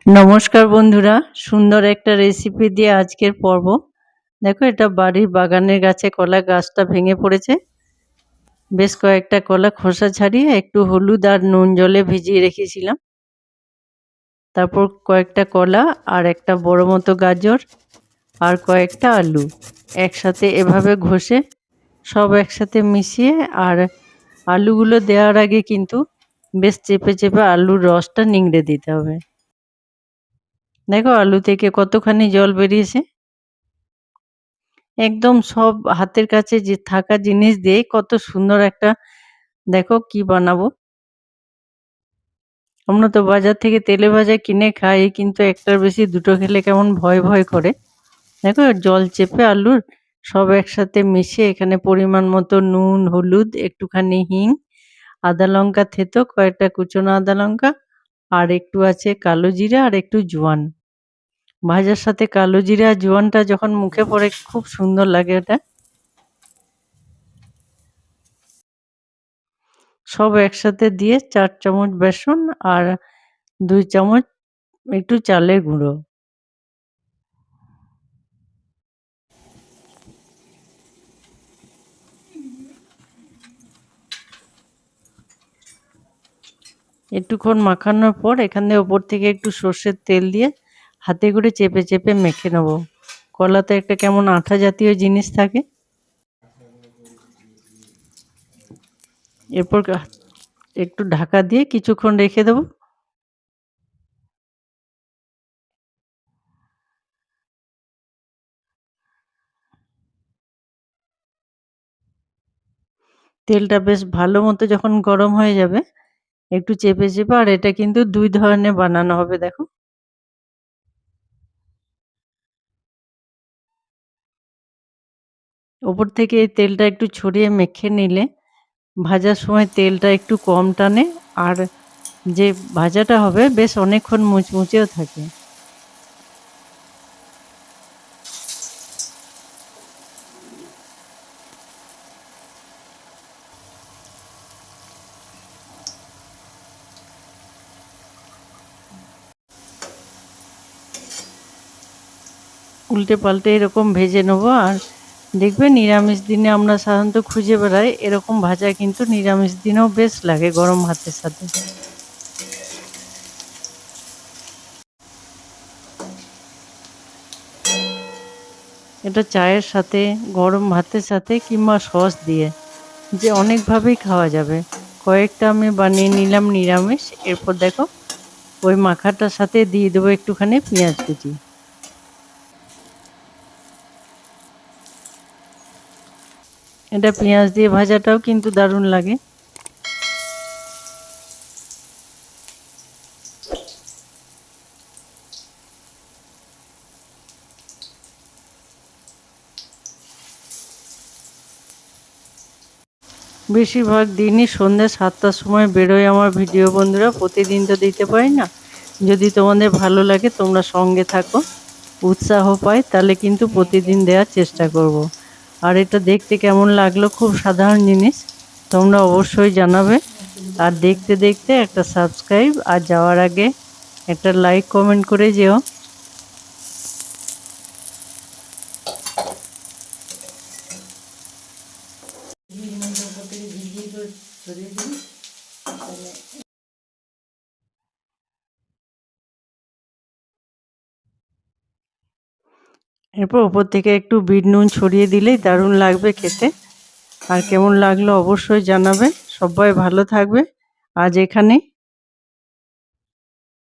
নমস্কার বন্ধুরা, সুন্দর একটা রেসিপি দিয়ে আজকের পর্ব। দেখো, এটা বাড়ির বাগানের গাছে কলা গাছটা ভেঙে পড়েছে। বেশ কয়েকটা কলা খোসা ছাড়িয়ে একটু হলুদ আর নুন জলে ভিজিয়ে রেখেছিলাম। তারপর কয়েকটা কলা আর একটা বড় মতো গাজর আর কয়েকটা আলু একসাথে এভাবে ঘষে সব একসাথে মিশিয়ে, আর আলুগুলো দেওয়ার আগে কিন্তু বেশ চেপে চেপে আলুর রসটা নিংড়ে দিতে হবে। দেখো, আলু থেকে কতখানি জল বেরিয়েছে। একদম সব হাতের কাছে যে থাকা জিনিস দিয়ে কত সুন্দর একটা, দেখো কি বানাবো। আমরা তো বাজার থেকে তেলে ভাজা কিনে খাই, কিন্তু একটার বেশি দুটো খেলে কেমন ভয় ভয় করে। দেখো, জল চেপে আলুর সব একসাথে মিশিয়ে এখানে পরিমাণ মতো নুন, হলুদ, একটুখানি হিং, আদা লঙ্কা থেতো, কয়েকটা কুচনো আদা লঙ্কা, আর একটু আছে কালো জিরা আর একটু জোয়ান। ভাজার সাথে কালো জিরা আর জোয়ানটা যখন মুখে পড়ে খুব সুন্দর লাগে ওটা। সব একসাথে দিয়ে ৪ চামচ বেসন আর ২ চামচ একটু চালের গুঁড়ো। একটুক্ষণ মাখানোর পর এখানে ওপর থেকে একটু সর্ষের তেল দিয়ে হাতে করে চেপে চেপে মেখে নেব। কলাতে একটা কেমন আঠা জাতীয় জিনিস থাকে। এরপর একটু ঢাকা দিয়ে কিছুক্ষণ রেখে দেবো। তেলটা বেশ ভালো মতো যখন গরম হয়ে যাবে, একটু চেপে চেপে, আর এটা কিন্তু ২ ধরনের বানানো হবে। দেখো, ওপর থেকে এই তেলটা একটু ছড়িয়ে মেখে নিলে ভাজার সময় তেলটা একটু কম টানে, আর যে ভাজাটা হবে বেশ অনেকক্ষণ মুচমুচেও থাকে। উল্টে পাল্টে এরকম ভেজে নেবো। আর দেখবে, নিরামিষ দিনে আমরা সাধারণত খুঁজে বেড়াই, এরকম ভাজা কিন্তু নিরামিষ দিনেও বেশ লাগে গরম ভাতের সাথে। এটা চায়ের সাথে, গরম ভাতের সাথে, কিংবা সস দিয়ে যে অনেকভাবেই খাওয়া যাবে। কয়েকটা আমি বানিয়ে নিলাম নিরামিষ। এরপর দেখো, ওই মাখাটার সাথে দিয়ে দেবো একটুখানি পেঁয়াজ কুচি। এটা পেঁয়াজ দিয়ে ভাজাটাও কিন্তু দারুণ লাগে। বেশিরভাগ দিনই সন্ধ্যে ৭টার সময় বেরোয় আমার ভিডিও বন্ধুরা, প্রতিদিন তো দিতে পারি না। যদি তোমাদের ভালো লাগে, তোমরা সঙ্গে থাকো, উৎসাহ পাই, তাহলে কিন্তু প্রতিদিন দেওয়ার চেষ্টা করব। আর এটা দেখতে কেমন লাগলো, খুব সাধারণ জিনিস, তোমরা অবশ্যই জানাবে। আর দেখতে দেখতে একটা সাবস্ক্রাইব, আর যাওয়ার আগে একটা লাইক কমেন্ট করে যেও। এরপর ওপর থেকে একটু বিট নুন ছড়িয়ে দিলেই দারুণ লাগবে খেতে। আর কেমন লাগলো অবশ্যই জানাবে। সবাই ভালো থাকবে। আজ এখানেই।